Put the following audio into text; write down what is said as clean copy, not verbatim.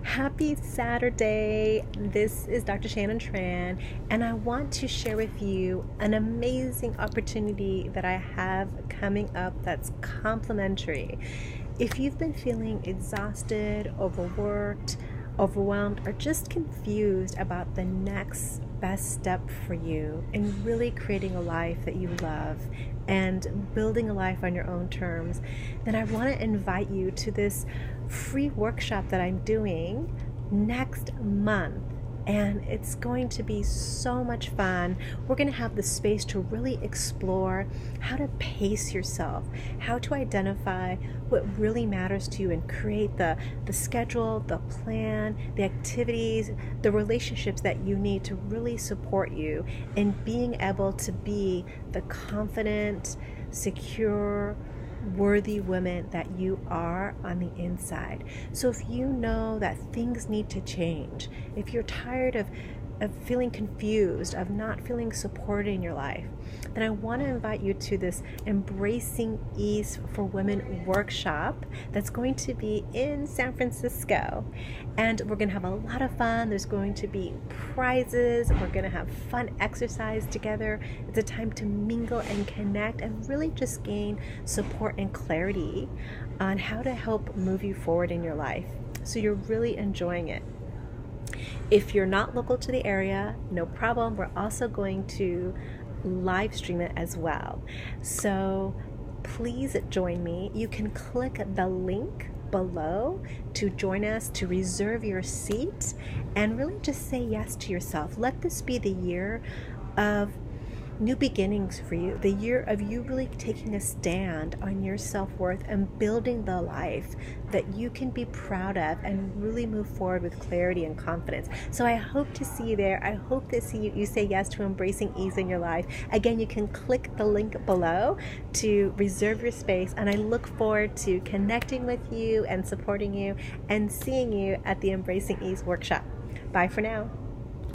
Happy Saturday. This is Dr. Shannon Tran, and I want to share with you an amazing opportunity that I have coming up that's complimentary. If you've been feeling exhausted, overworked, overwhelmed, or just confused about the next best step for you in really creating a life that you love and building a life on your own terms, then I want to invite you to this free workshop that I'm doing next month. And it's going to be so much fun. We're going to have the space to really explore how to pace yourself, how to identify what really matters to you and create the schedule, the plan, the activities, the relationships that you need to really support you in being able to be the confident, secure, worthy women that you are on the inside. So if you know that things need to change, if you're tired of feeling confused, of not feeling supported in your life, then I want to invite you to this Embracing Ease for Women workshop that's going to be in San Francisco. And we're going to have a lot of fun. There's going to be prizes. We're going to have fun exercise together. It's a time to mingle and connect and really just gain support and clarity on how to help move you forward in your life. So you're really enjoying it. If you're not local to the area, no problem. We're also going to live stream it as well. So please join me. You can click the link below to join us, to reserve your seat, and really just say yes to yourself. Let this be the year of new beginnings for you, the year of you really taking a stand on your self-worth and building the life that you can be proud of and really move forward with clarity and confidence. So I hope to see you there. I hope to see you say yes to embracing ease in your life. Again, you can click the link below to reserve your space, and I look forward to connecting with you and supporting you and seeing you at the Embracing Ease workshop. Bye for now.